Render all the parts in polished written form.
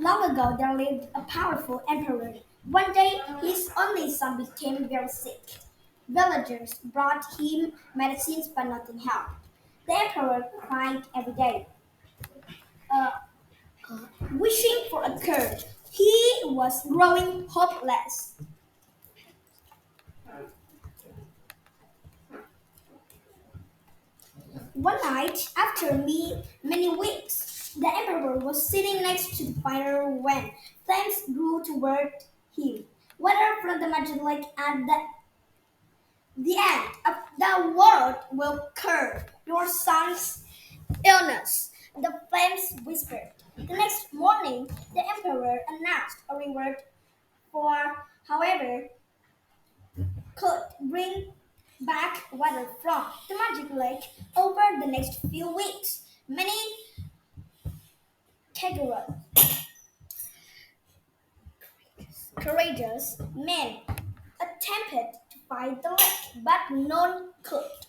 Long ago, there lived a powerful emperor. One day, his only son became very sick. Villagers brought him medicines, but nothing helped. The emperor cried every day, uh, wishing for a cure. He was growing hopeless. One night, after many weeks, the emperor was sitting next to the fire when flames grew toward him. Water from the magic lake and the end of the world will cure your son's illness. The flames whispered. The next morning, the emperor announced a reward for however could bring back water from the magic lake over the next few weeks. Many courageous courageous men attempted to find the lake, but none could.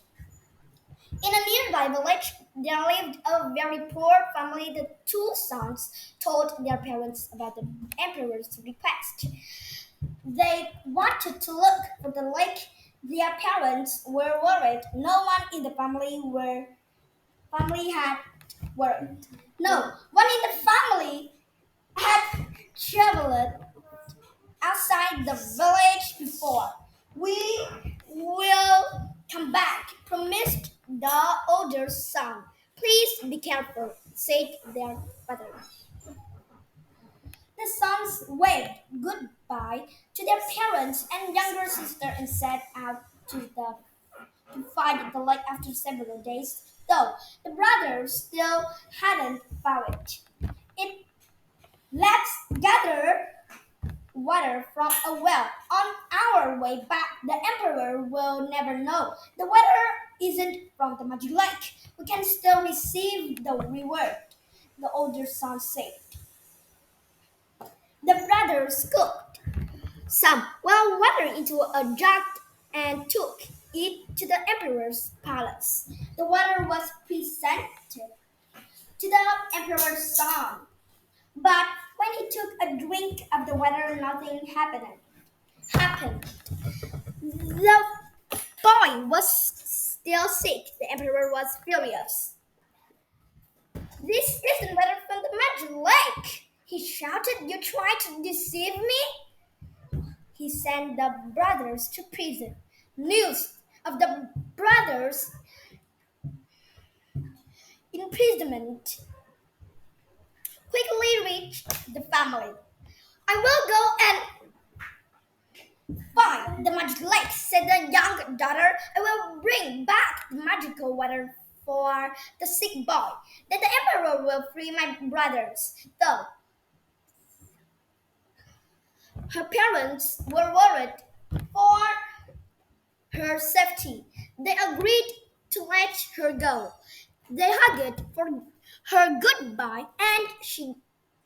In a nearby village, there lived a very poor family. The two sons told their parents about the emperor's request. They wanted to look for the lake. Their parents were worried. No one in the family had worked. No one in the family had traveled outside the village before. We will come back, promised the older son. Please be careful, said their father. The sons waved goodbye to their parents and younger sister and set out to find the lake after several days, though the brothers still hadn't found it. It let's gather water from a well. On our way back, the emperor will never know. The water isn't from the magic lake. We can still receive the reward, the older son said. The brothers scooped some well water into a jug and took it to the emperor's palace. The water was presented to the emperor's son, but when he took a drink of the water, nothing happened. The boy was still sick. The emperor was furious. This isn't water from the magic lake, he shouted. You tried to deceive me? He sent the brothers to prison. News of the brothers' imprisonment quickly reached the family. I will go and find the magic lake, said the young daughter. I will bring back the magical water for the sick boy. Then the emperor will free my brothers. Though her parents were worried for her safety, they agreed to let her go. They hugged for her goodbye and she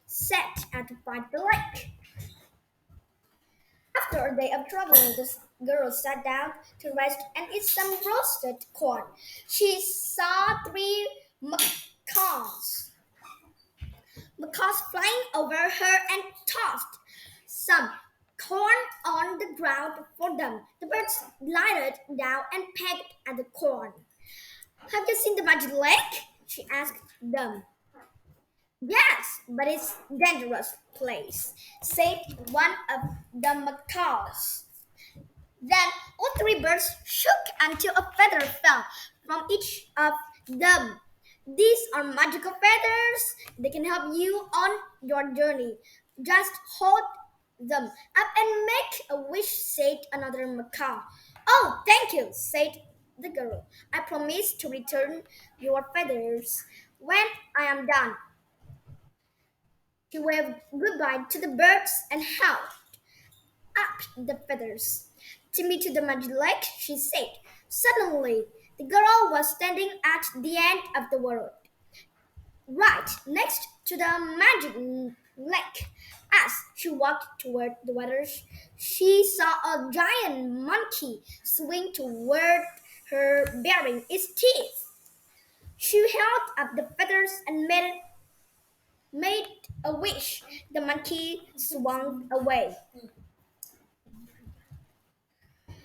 set out to find the lake. After a day of traveling, the girl sat down to rest and eat some roasted corn. She saw three macaws flying over her and tossed some corn on the ground for them. The birds lighted down and pecked at the corn. Have you seen the magic lake? She asked them. Yes, but it's a dangerous place, said one of the macaws. Then all three birds shook until a feather fell from each of them. These are magical feathers. They can help you on your journey. Just hold them up and make a wish, said another macaw. Oh, thank you, said the girl. I promise to return your feathers when I am done. She waved goodbye to the birds and held up the feathers. Take me to the magic lake, she said. Suddenly, the girl was standing at the end of the world, right next to the magic lake. As she walked toward the waters, she saw a giant monkey swing toward her, bearing its teeth. She held up the feathers and made made a wish. The monkey swung away.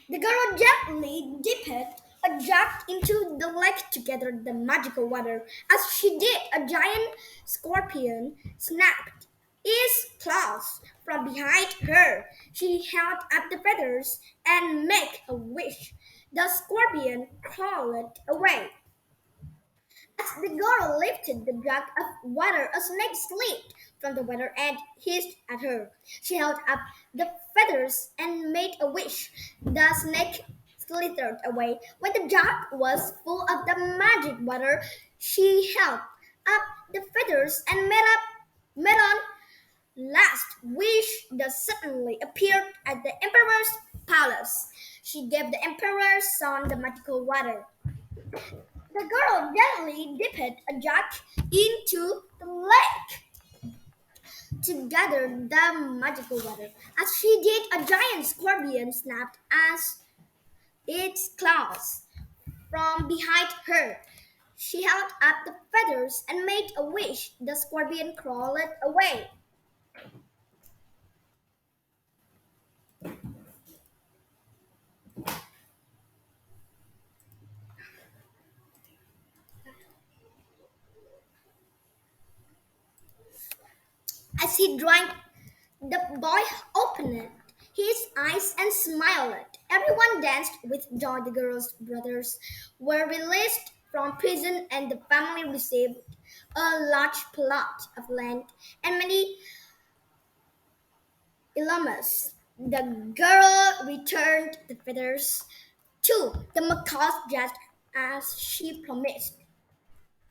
The girl gently dipped a jug into the lake to gather the magical water. As she did, a giant scorpion snapped its claws from behind her. She held up the feathers and made a wish. The scorpion crawled away. As the girl lifted the jug of water, a snake slipped from the water and hissed at her. She held up the feathers and made a wish. The snake slithered away. When the jug was full of the magic water, she held up the feathers and made on last wish that suddenly appeared at the emperor's palace. She gave the emperor's son the magical water. The girl gently dipped a jug into the lake to gather the magical water. As she did, a giant scorpion snapped as its claws from behind her. She held up the feathers and made a wish. The scorpion crawled away. As he drank, the boy opened his eyes and smiled. Everyone danced with joy. The girl's brothers were released from prison, and the family received a large plot of land and many llamas. The girl returned the feathers to the macaws just as she promised.